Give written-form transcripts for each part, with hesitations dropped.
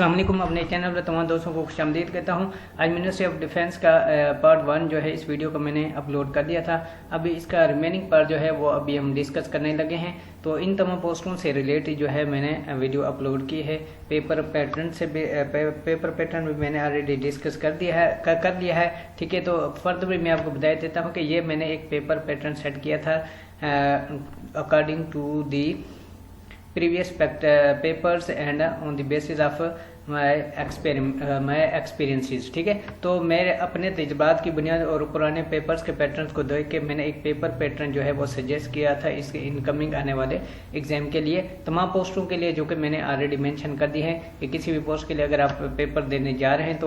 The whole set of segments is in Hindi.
अस्सलाम वालेकुम। अपने चैनल पर तमाम दोस्तों को खुशामदीद कहता हूँ। आज मिनिस्ट्री ऑफ डिफेंस का पार्ट 1 जो है इस वीडियो को मैंने अपलोड कर दिया था। अभी इसका रिमेनिंग पार्ट जो है वो अभी हम डिस्कस करने लगे हैं। तो इन तमाम पोस्टों से रिलेटेड जो है मैंने वीडियो अपलोड की है। पेपर पैटर्न भी मैंने ऑलरेडी डिस्कस कर लिया है। ठीक है, तो फर्दर भी मैं आपको बता देता हूँ कि ये मैंने एक पेपर पैटर्न सेट किया था according to the previous papers and on the basis of my experiences। ठीक है, तो मेरे अपने तजुर्बात की बुनियाद और पुराने पेपर्स के पैटर्न्स को देख के मैंने एक पेपर पैटर्न जो है वो सजेस्ट किया था इसके इनकमिंग आने वाले एग्जाम के लिए, तमाम पोस्टों के लिए, जो कि मैंने ऑलरेडी मेंशन कर दी है कि किसी भी पोस्ट के लिए अगर आप पेपर देने जा रहे हैं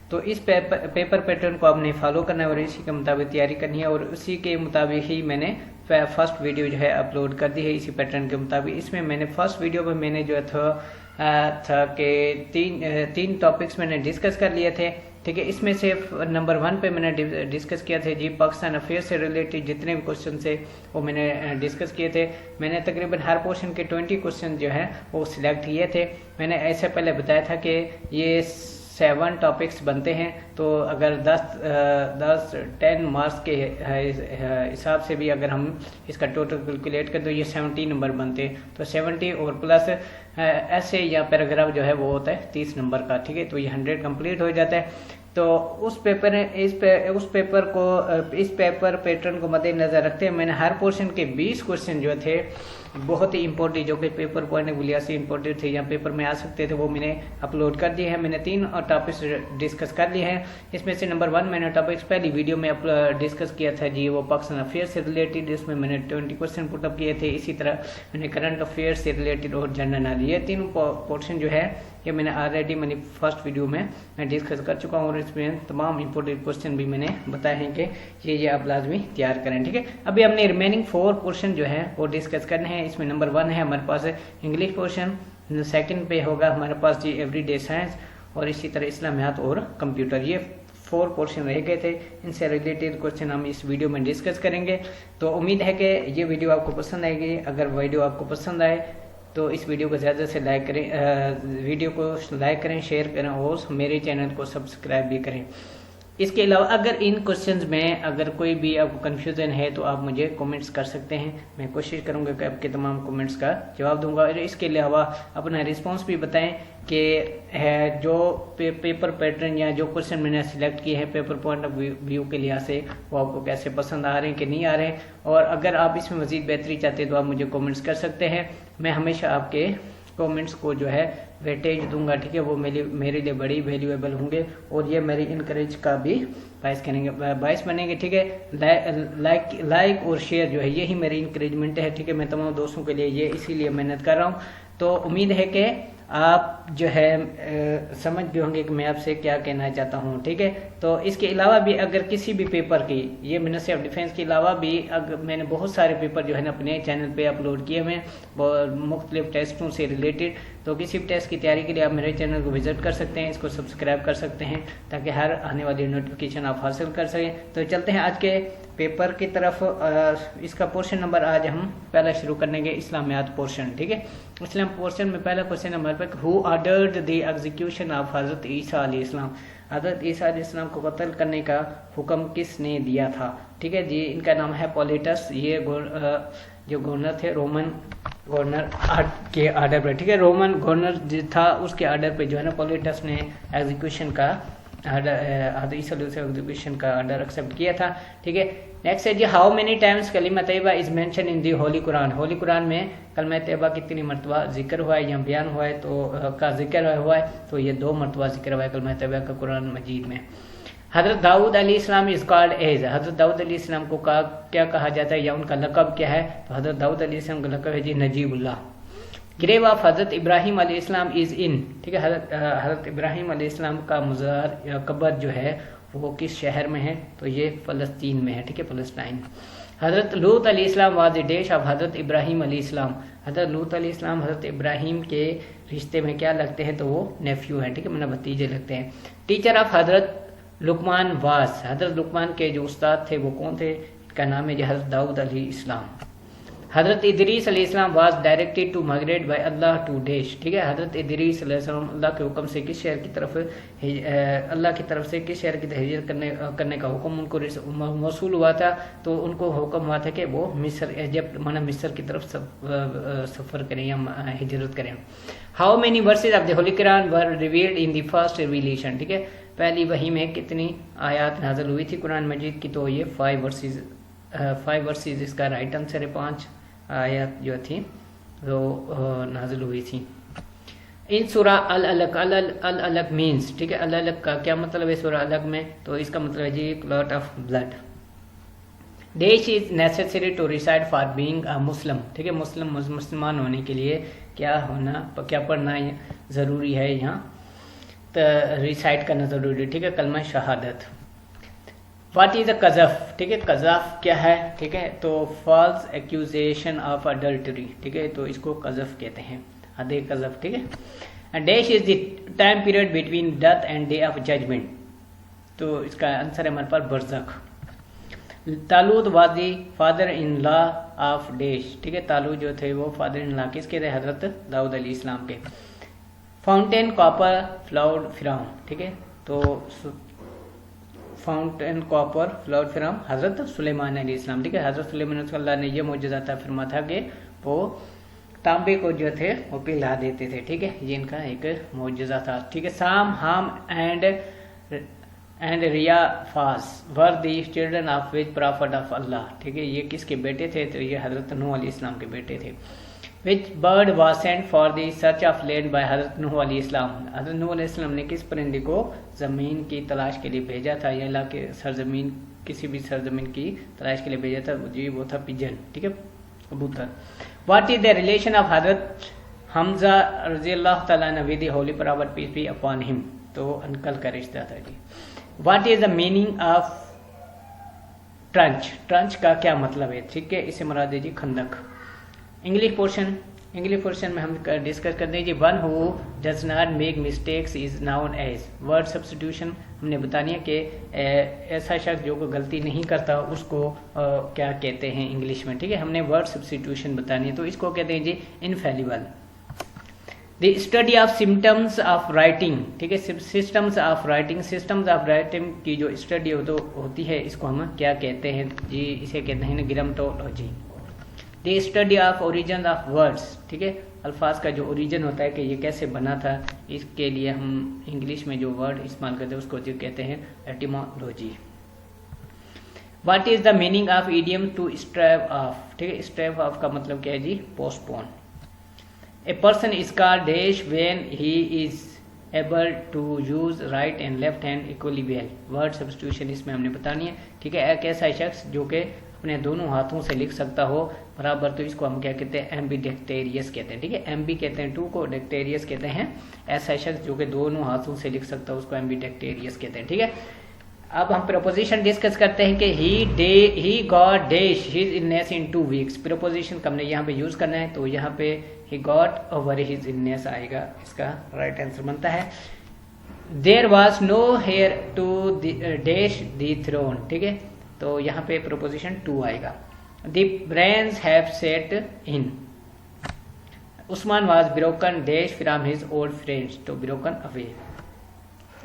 तो इस पेपर पैटर्न को आपने फॉलो करना है और इसी के मुताबिक तैयारी करनी है। और उसी के मुताबिक ही मैंने फर्स्ट वीडियो जो है अपलोड कर दी है इसी पैटर्न के मुताबिक। इसमें मैंने फर्स्ट वीडियो में मैंने जो था कि तीन टॉपिक्स मैंने डिस्कस कर लिए थे। ठीक है, इसमें से नंबर 1 पे मैंने डिस्कस किया था जी पाकिस्तान अफेयर से रिलेटेड जितने भी क्वेश्चन थे वो मैंने डिस्कस किए थे। मैंने तकरीबन हर पोर्शन के 20 क्वेश्चन जो है वो सिलेक्ट किए थे। मैंने ऐसे पहले बताया था कि ये 7 टॉपिक्स बनते हैं, तो अगर 10 मार्क्स के हिसाब से भी अगर हम इसका टोटल कैलकुलेट करें तो ये 70 नंबर बनते हैं। तो 70 और प्लस ऐसे या पैराग्राफ जो है वो होता है 30 नंबर का। ठीक है, तो ये 100 कंप्लीट हो जाता है। तो इस पेपर पैटर्न को मद्देनजर रखते हुए मैंने हर पोर्शन के 20 क्वेश्चन जो थे बहुत ही इंपॉर्टेंट, जो कि पेपर पॉइंट ऑफ व्यू से इंपॉर्टेंट थे या पेपर में आ सकते थे, वो मैंने अपलोड कर दिए हैं। मैंने 3 टॉपिक्स डिस्कस कर लिए हैं। इसमें से नंबर 1 मैंने टॉपिक्स पहली वीडियो में डिस्कस किया था जी, वो पाकिस्तान अफेयर से रिलेटेड, जिसमें मैंने 20 क्वेश्चन पुटअप किए थे। इसी तरह मैंने करंट अफेयर से रिलेटेड और जनरल नॉलेज, ये 3 पोर्शन जो है ये मैंने ऑलरेडी फर्स्ट वीडियो में मैं डिस्कस कर चुका हूँ और इसमें तमाम इंपॉर्टेंट क्वेश्चन भी मैंने बताए हैं कि ये आप लाजमी तैयार करें। ठीक है, अभी हमने रिमेनिंग 4 पोर्शन जो है वो डिस्कस करने हैं। इसमें नंबर 1 है हमारे पास इंग्लिश पोर्शन, सेकंड पे होगा हमारे पास जी एवरीडे साइंस, और इसी तरह इस्लामियात और कंप्यूटर। ये 4 पोर्शन रह गए थे, इनसे रिलेटेड क्वेश्चन हम इस वीडियो में डिस्कस करेंगे। तो उम्मीद है कि ये वीडियो आपको पसंद आएगी। अगर वीडियो आपको पसंद आए तो इस वीडियो को ज़्यादा से लाइक करें, वीडियो को लाइक करें, शेयर करें और मेरे चैनल को सब्सक्राइब भी करें। इसके अलावा अगर इन क्वेश्चंस में अगर कोई भी आपको कन्फ्यूज़न है तो आप मुझे कमेंट्स कर सकते हैं। मैं कोशिश करूंगा कि आपके तमाम कमेंट्स का जवाब दूंगा। और इसके अलावा अपना रिस्पांस भी बताएं कि है जो पेपर पैटर्न या जो क्वेश्चन मैंने सिलेक्ट किए हैं पेपर पॉइंट ऑफ व्यू के लिहाज से वो आपको कैसे पसंद आ रहे हैं कि नहीं आ रहे हैं। और अगर आप इसमें मज़ीद बेहतरी चाहते हैं तो आप मुझे कमेंट्स कर सकते हैं। मैं हमेशा आपके कमेंट्स को जो है वेटेज दूंगा। ठीक है, वो मेरे लिए बड़ी वैल्यूएबल होंगे और ये मेरी इनकरेज का भी बाइस बनेंगे। ठीक है, लाइक और शेयर जो है यही मेरी इंकरेजमेंट है। ठीक है, मैं तमाम दोस्तों के लिए ये इसीलिए मेहनत कर रहा हूँ। तो उम्मीद है कि आप जो है समझ भी होंगे कि मैं आपसे क्या कहना चाहता हूँ। ठीक है, तो इसके अलावा भी अगर किसी भी पेपर की, ये मिनिस्ट्री ऑफ डिफेंस के अलावा भी अगर मैंने बहुत सारे पेपर जो है ना अपने चैनल पे अपलोड किए हुए हैं मुख्तलिफ टेस्टों से रिलेटेड। तो किसी भी टेस्ट की तैयारी के लिए आप मेरे चैनल को विजिट कर सकते हैं, इसको सब्सक्राइब कर सकते हैं ताकि हर आने वाली नोटिफिकेशन आप हासिल कर सकें। तो चलते हैं आज के पेपर की तरफ। इसका पोर्शन नंबर आज हम पहला शुरू करेंगे इस्लामियात पोर्शन। ठीक है, इस्लाम पोर्शन में पहला क्वेश्चन हमारे पास, who ordered the execution of हजरत ईसा अलैहिस्सलाम, हजरत ईसा अलैहिस्सलाम को कत्ल करने का हुक्म किसने दिया था। ठीक है जी, इनका नाम है पॉलिटस। ये जो गवर्नर थे रोमन गवर्नर के आर्डर पर, ठीक है, रोमन गवर्नर जो था उसके आर्डर पे जो है ना पॉलिटस ने एग्जीक्यूशन का एग्जीक्यूशन का आर्डर एक्सेप्ट किया था। ठीक है, नेक्स्ट है जी, हाउ मेनी टाइम्स कलिमा तैयबा is mentioned in the holy Quran. Holy Quran में कलिमा तैयबा कितनी मरतबा जिक्र हुआ है या बयान हुआ है तो का जिक्र हुआ है, तो ये 2 मरतबा जिक्र हुआ है कलिमा तैयबा का कुरान मजीद में। हजरत दाऊद अलैहिस्सलाम इज कॉल्ड एज, हजरत दाऊद अलैहिस्सलाम को क्या कहा जाता है या उनका लक़ब क्या है, तो हजरत दाऊद अलैहिस्सलाम का लक़ब है जी नजीबुल्लाह। ग्रेव ऑफ हजरत इब्राहिम अलैहिस्सलाम इज इन, ठीक है, हजरत इब्राहिम अलैहिस्सलाम का मज़ार या कब्र जो है वो किस शहर में है, तो ये फ़लस्तीन में है। ठीक है, फ़लस्तीन। हजरत लूत अलैहिस्सलाम वाज द डैश ऑफ हजरत इब्राहिम अलैहिस्सलाम, हजरत लूत अलैहिस्सलाम हजरत इब्राहिम के रिश्ते में क्या लगते हैं, तो वो नेफ्यू हैं। ठीक है, मतलब भतीजे लगते हैं। टीचर ऑफ हजरत लुकमान वास, हजरत लुकमान के जो उस्ताद थे वो कौन थे, इनका नाम है हजरत दाऊद अलैहिस्सलाम। हज़रत इदरीस अलैहिस्सलाम was directed to migrate by Allah to dash, ठीक है। हज़रत इदरीस अलैहिस्सलाम अल्लाह के हुक्म से किस शहर की तरफ अल्लाह की तरफ से किस शहर की हिजरत करने का हुक्म उनको मौसूल हुआ था, तो उनको हुक्म हुआ था कि वो मिस्र इजिप्ट माना मिस्र की तरफ सफ़र करें या हिजरत करें। How many verses of the holy Quran were revealed in the first revelation, ठीक है। पहली वही में कितनी आयत नाज़िल हुई थी कुरान मजीद की, तो ये 5 वर्सेज इसका राइट आंसर है। 5 आयत जो थी वो नाजिल हुई थी। इन सूरा अल अलग मीन्स, ठीक है। अल अलग का क्या मतलब है सूरा अलग में, तो इसका मतलब है जी clot of blood. Dash is necessary to reside for being a Muslim, ठीक है। मुसलमान होने के लिए क्या पढ़ना ज़रूरी है यहाँ, तो रिसाइड करना ज़रूरी है, ठीक है। कलमा शहादत। व्हाट इज अ कज़फ, ठीक है। कज़फ क्या है, ठीक है, तो फॉल्स एक्यूजेशन ऑफ अडल्टरी, ठीक है, तो इसको कज़फ कहते हैं, अदे कज़फ, ठीक है। Dash is the time period between death and day of judgment, तो इसका आंसर है हमारे पास बरज़ख। Talut was the father in law of dash, ठीक है। तालूत जो थे वो फादर इन लॉ किसके थे, हजरत दाऊद अलैहिस्सलाम के। फाउंटेन कॉपर फ्लाउड फिराउन, ठीक है, तो फाउंटेन कॉपर फ्लाउड फिराउन हजरत सुलेमान अलैहिस्सलाम, ठीक है। हजरत सुलेमान अल्लाह ने यह मौजूदा अता फरमा था कि वो तांबे को जो थे वो पिला देते थे, ठीक है। ये इनका एक मौजूदा था, ठीक है। साम हाम एंड रिया फास were the children of which prophet of Allah, ठीक है। ये किसके बेटे थे, तो ये हजरत नूह अलैहिस्सलाम के बेटे थे। Which bird was sent for the search of land by हजरत नूह अलैहिस्सलाम, हजरत नूह अलैहिस्सलाम ने किस परिंदे को ज़मीन की तलाश के लिए भेजा था, या अल्लाह के सरजमीन किसी भी सरजमीन की तलाश के लिए भेजा था, जी वो था पिजन, ठीक है, कबूतर। What is the relation of हजरत हमजा रज़ियल्लाहु तआला अन्हु with the holy prophet peace be upon him, तो अंकल का रिश्ता था जी। What is the meaning of trench, trench का क्या मतलब है, ठीक है, इसे मुराद है जी खंदक। इंग्लिश पोर्शन में हम डिस्कस करते हैं जी। One who does not make mistakes is known as, word substitution हमने बतानी है कि ऐसा शख्स जो को गलती नहीं करता उसको क्या कहते हैं इंग्लिश में, ठीक है। हमने वर्ड सब्स्टिट्यूशन बतानी है, तो इसको कहते हैं जी infallible. The study of symptoms of writing, ठीक है, सिस्टम्स ऑफ राइटिंग की जो स्टडी होती है इसको हम क्या कहते हैं जी, इसे कहते हैं grammatology. The study of origin of words, ठीक है, अल्फाज का जो ओरिजिन होता है कि ये कैसे बना था, इसके लिए हम इंग्लिश में जो वर्ड इस्तेमाल करते हैं उसको जो कहते हैं etymology. What is the meaning of idiom to stave off, ठीक है, स्ट्रेव ऑफ का मतलब क्या है जी postpone. A person is called dash when he is able to use right and left hand equally well, word substitution इसमें हमने बतानी है, ठीक है। एक ऐसा शख्स जो कि अपने दोनों हाथों से लिख सकता हो बराबर, तो इसको हम क्या कहते हैं एम्बीडेक्टेरियस कहते हैं, ठीक है। एम्बी कहते हैं टू को, डेक्टेरियस कहते हैं ऐसा शख्स जो कि दोनों हाथों से लिख सकता हो उसको एम्बीडेक्टेरियस कहते हैं, ठीक है। अब हम प्रपोजिशन डिस्कस करते हैं कि he got dash his illness in 2 weeks. Preposition हमने यहाँ पे यूज करना है, तो यहाँ पे he got over his illness आएगा, इसका राइट आंसर बनता है। There was no heir to dash the throne, ठीक है, तो यहाँ पे प्रपोजिशन 2 आएगा। The brains have set in, Usman was broken dash from his old friends, तो ब्रोकन अवे।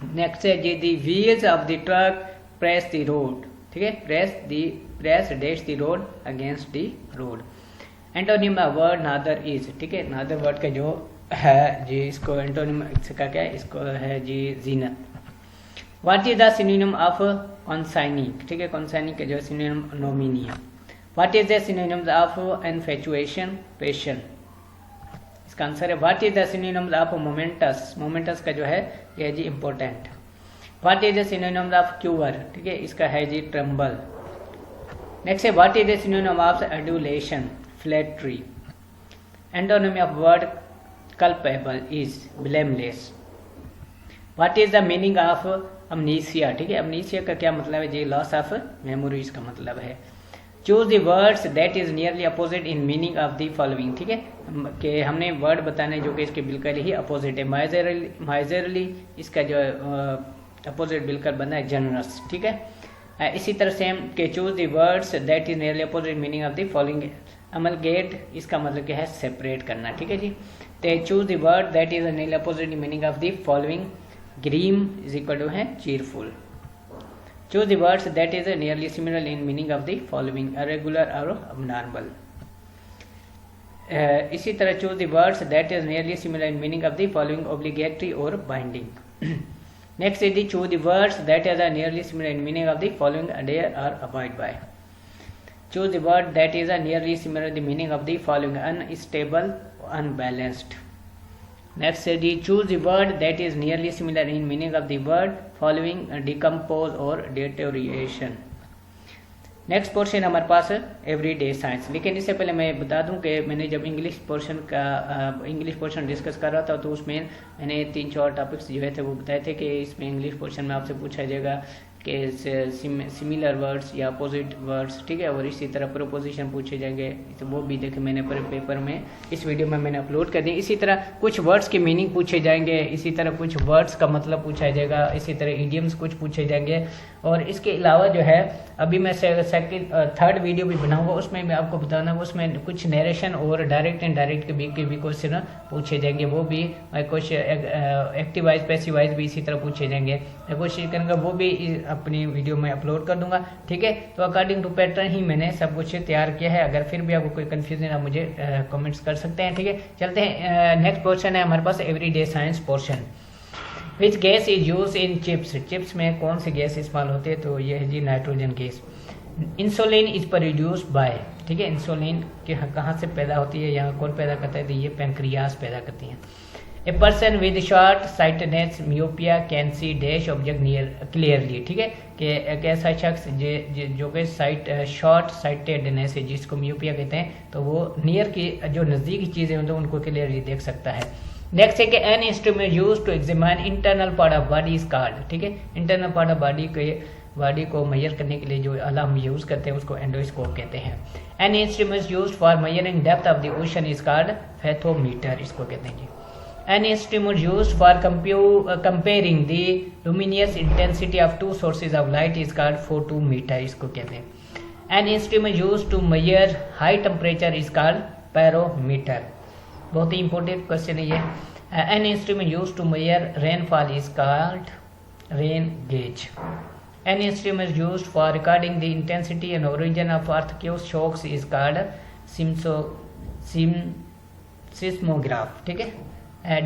नेक्स्ट है जी the wheels of the truck press the road, ठीक है, press dash the road against the road. Antonym word nadir is, ठीक है, नादर वर्ड का जो है जी इसको एंटोनिम का क्या है, इसको है जी जीनत। What is the synonym of consignee, ठीक है, कॉन्साइनी का जो सिनोनिम नोमिनी है। What is the synonym of infatuation passion, इसका आंसर है what is the synonym of momentous, momentous का जो है ये है जी important. What is the synonym of quiver, ठीक है, इसका है जी ट्रम्बल। नेक्स्ट है what is the synonym of adulation flattery. Antonym of word culpable is blameless. What is the meaning of amnesia, ठीक है, अमनीसिया का क्या मतलब है जी लॉस ऑफ मेमोरी इसका मतलब है। Choose the words that is nearly opposite in meaning of the following, ठीक है, कि हमने वर्ड बताने जो कि इसके बिल्कुल ही अपोजिट है। माइजरली इसका जो अपोजिट बिल्कुल बना है जनरस, ठीक है। इसी तरह से कि choose the words that is nearly opposite meaning of the following अमलगेट इसका मतलब क्या है, सेपरेट करना, ठीक है जी। तो choose the word that is a opposite meaning of the following, grim is equal to है cheerful. Choose the words that is nearly similar in meaning of the following, regular और अबनॉर्मल। इसी तरह choose the words that is nearly similar in meaning of the following, obligatory और binding. Next is the choose the words that is nearly similar in meaning of the following, adhere और avoid by. Choose the word that is nearly similar in the meaning of the following, unstable, unbalanced. Next is the choose the word that is nearly similar in meaning of the word following, decompose और deterioration। नेक्स्ट पोर्शन हमारे पास एवरीडे साइंस, लेकिन इससे पहले मैं बता दूं कि मैंने जब इंग्लिश पोर्शन डिस्कस कर रहा था तो उसमें मैंने 3-4 टॉपिक्स जो है थे वो बताए थे कि इसमें इंग्लिश पोर्शन में आपसे पूछा जाएगा कि सिमिलर वर्ड्स या अपोजिट वर्ड्स, ठीक है, और इसी तरह प्रोपोजिशन पूछे जाएंगे, तो वो भी देखे मैंने पेपर में इस वीडियो में मैंने अपलोड कर दी। इसी तरह कुछ वर्ड्स के मीनिंग पूछे जाएंगे, इसी तरह कुछ वर्ड्स का मतलब पूछा जाएगा, इसी तरह इडियम्स कुछ पूछे जाएंगे। और इसके अलावा जो है अभी मैं थर्ड वीडियो भी बनाऊंगा, उसमें मैं आपको बताना उसमें कुछ नरेशन और डायरेक्ट एंड डायरेक्ट के भी क्वेश्चन पूछे जाएंगे, वो भी कुछ एक्टिव वाइज पैसिव वाइज भी इसी तरह पूछे जाएंगे। मैं कोशिश करूँगा वो भी अपनी वीडियो में अपलोड कर दूंगा, ठीक है। तो अकॉर्डिंग टू पैटर्न ही मैंने सब कुछ तैयार किया है। अगर फिर भी आपको कोई कंफ्यूजन है आप मुझे कमेंट्स कर सकते हैं, ठीक है। चलते हैं, नेक्स्ट पोर्शन है हमारे पास everyday science portion. Which gas is use in chips, chips में कौन सी गैस इस्तेमाल होती है, तो ये है जी nitrogen gas. Insulin is produce by, ठीक है, इंसुलिन कहाँ से पैदा होती है, यहाँ कौन पैदा करता है, तो ये पैंक्रियास पैदा करती है। A person with short sightedness myopia can see dash object near clearly, ठीक है, कि एक ऐसा शख्स जो कि शॉर्ट साइटेडनेस है जिसको मियोपिया कहते हैं, तो वो नियर की जो नज़दीकी चीज़ें होती हैं उनको क्लियरली देख सकता है। नेक्स्ट है कि an instrument use to examine internal part of body is called, ठीक है, इंटरनल पार्ट ऑफ बॉडी को मेजर करने के लिए जो आला हम यूज करते हैं उसको एंडोस्कोप कहते हैं। An instrument use for measuring depth of the ocean is called fathometer, इसको कहते हैं जी। An instrument used for comparing the luminous intensity of two sources of light is called photometer, इसको कहते हैं। An instrument used to measure high temperature is called barometer, बहुत ही इंपॉर्टेंट क्वेश्चन है ये। An instrument used to measure rainfall is called rain gauge. An instrument used for recording the intensity and origin of earthquake shocks is called seismograph, ठीक है।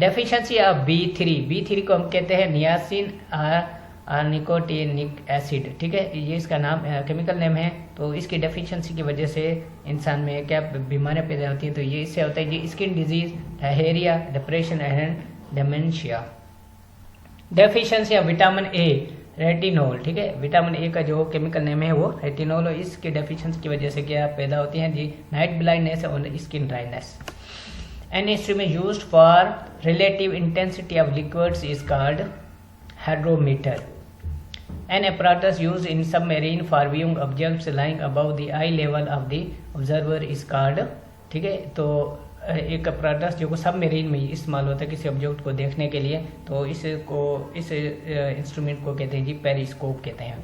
डेफिशिएंसी ऑफ B3 को हम कहते हैं नियासिन निकोटिनिक एसिड, ठीक है, ये इसका नाम केमिकल नेम है। तो इसकी डेफिशिएंसी की वजह से इंसान में क्या बीमारियां पैदा होती हैं, तो ये इससे होता है जी skin disease, diarrhoea, depression and dementia. Deficiency of vitamin A retinol, ठीक है, विटामिन ए का जो केमिकल नेम है वो रेटिनोल, और इसकी डेफिशिएंसी की वजह से क्या पैदा होती हैं जी नाइट ब्लाइंडनेस और skin dryness. An instrument used for relative intensity of liquids is called hydrometer. An apparatus used in submarine for viewing objects lying above the eye level of the observer is called, ठीक है, तो एक apparatus जो सबमरीन में इस्तेमाल होता है किसी ऑब्जेक्ट को देखने के लिए, तो इस इंस्ट्रूमेंट को कहते हैं जी पेरिस्कोप कहते हैं।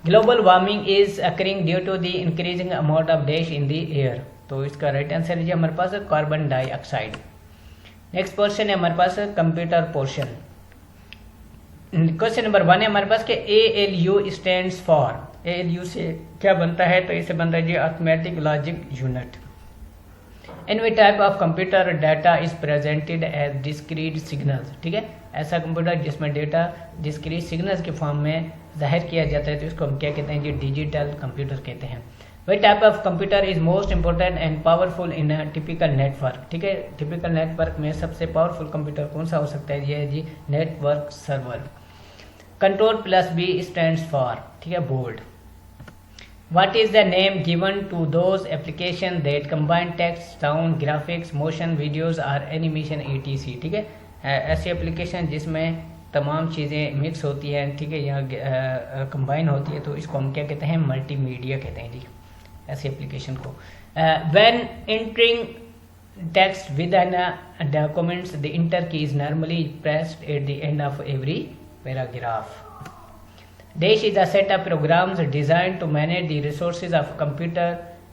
Global warming is occurring due to the increasing amount of dash in the air, तो इसका राइट आंसर है हमारे पास कार्बन डाइऑक्साइड। नेक्स्ट पोर्शन है हमारे पास कंप्यूटर पोर्शन। क्वेश्चन नंबर 1 है हमारे पास कि ALU स्टैंड्स फॉर, ALU से क्या बनता है, तो इसे बनता है जी arithmetic logic unit. In which type of computer data is presented as discrete signals, ठीक है, ऐसा कंप्यूटर जिसमें डेटा डिस्क्रीट सिग्नल्स के फॉर्म में जाहिर किया जाता है तो इसको हम क्या कहते हैं जी डिजिटल कंप्यूटर कहते हैं। Which type of computer is most important and powerful in a typical network, ठीक है, टिपिकल नेटवर्क में सबसे पावरफुल कंप्यूटर कौन सा हो सकता है, ये है G network server. Control plus B stands for, ठीक है, board. What is the name given to those applications that combine text, sound, graphics, motion, videos or animation etc, ठीक है, ऐसी एप्लीकेशन जिसमें तमाम चीज़ें मिक्स होती हैं, ठीक है, यहाँ कंबाइन होती है, तो इसको हम क्या कहते हैं मल्टीमीडिया कहते हैं जी ऐसी एप्लीकेशन को। When entering text with an documents the enter key is normally pressed at the end of every paragraph. Dash is a set of programs designed to manage the resources of computer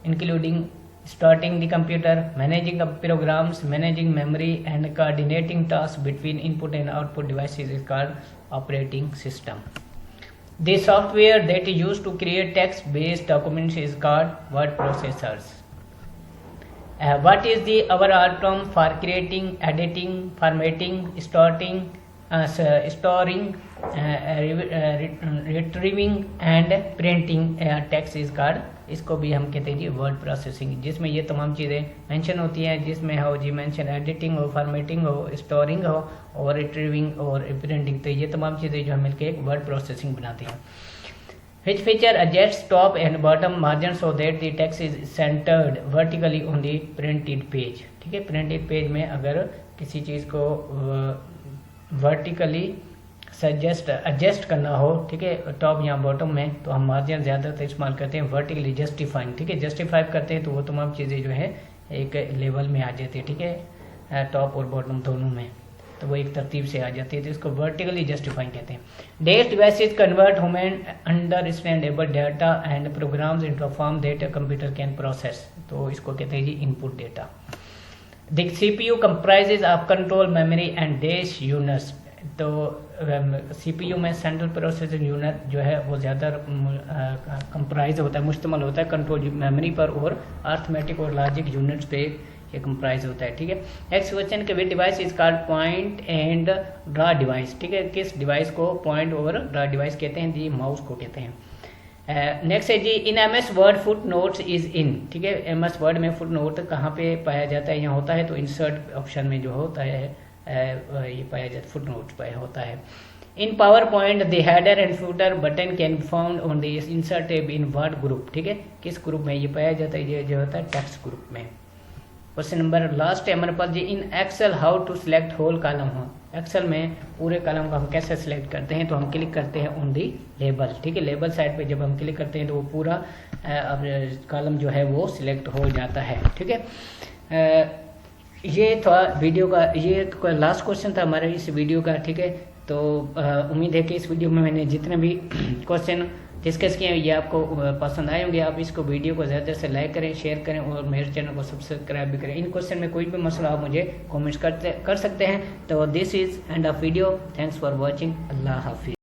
including starting the computer, managing programs, managing memory, and coordinating tasks between input and output devices is called operating system. The software that is used to create text-based documents is called word processors. What is the overall term for creating, editing, formatting, storing, retrieving and printing text is called, इसको भी हम कहते हैं जी वर्ड प्रोसेसिंग, जिसमें ये तमाम चीज़ें मेंशन होती हैं, जिसमें हो जी मेंशन एडिटिंग हो, फॉर्मेटिंग हो, स्टोरिंग हो और रिट्रीविंग और प्रिंटिंग। तो ये तमाम चीज़ें जो है मिलकर एक वर्ड प्रोसेसिंग बनाती हैं। Which feature adjusts top and bottom margin so that the text is centered vertically on the printed page। ठीक है, प्रिंटेड पेज में अगर किसी चीज़ को वर्टिकली एडजस्ट करना हो, ठीक है, टॉप या बॉटम में, तो हम मार्जिन ज़्यादातर इस्तेमाल करते हैं वर्टिकली जस्टिफाइंग। ठीक है, जस्टिफाई करते हैं तो वो तमाम चीज़ें जो है एक लेवल में आ जाती है। ठीक है, टॉप और बॉटम दोनों में, तो वो एक तरतीब से आ जाती है, तो इसको वर्टिकली जस्टिफाइंग कहते हैं। Desk devices convert human understandable data and programs into a form that a computer can process, तो इसको कहते हैं जी input data. The CPU comprises of control memory and dash units, तो सीपीयू में सेंट्रल प्रोसेसिंग यूनिट जो है वो ज़्यादा कंप्राइज होता है, मुश्तमल होता है कंट्रोल मेमोरी पर और अर्थमेटिक और लॉजिक यूनिट्स पे ये कंप्राइज होता है। ठीक है, नेक्स्ट क्वेश्चन के विच device is called point and draw device. ठीक है, किस डिवाइस को पॉइंट और ड्रा डिवाइस कहते हैं जी, माउस को कहते हैं। नेक्स्ट है जी in M S Word footnotes is in. ठीक है, एम एस वर्ड में फुट नोट कहाँ पे पाया जाता है, यहाँ होता है, तो इंसर्ट ऑप्शन में जो होता है ये पाया जाता है, फुट नोट पाया होता है। In PowerPoint the header and footer button can be found on the insert tab in word group. ठीक है, किस ग्रुप में ये पाया जाता है, ये जो होता है टेक्स्ट ग्रुप में। क्वेश्चन नंबर लास्ट है हमारे पास जी in Excel how to select whole column. हो एक्सेल में पूरे कॉलम को हम कैसे सिलेक्ट करते हैं, तो हम क्लिक करते हैं ऑन दी लेबल। ठीक है, लेबल साइड पे जब हम क्लिक करते हैं तो वो पूरा कॉलम जो है वो सिलेक्ट हो जाता है। ठीक है, ये था वीडियो का, ये लास्ट क्वेश्चन था हमारे इस वीडियो का। ठीक है, तो उम्मीद है कि इस वीडियो में मैंने जितने भी क्वेश्चन डिस्कस किए हैं ये आपको पसंद आए होंगे। आप इसको वीडियो को ज़्यादा से लाइक करें, शेयर करें और मेरे चैनल को सब्सक्राइब भी करें। इन क्वेश्चन में कोई भी मसला आप मुझे कमेंट्स कर सकते हैं। तो this is end of video. Thanks for watching. अल्लाह हाफिज़।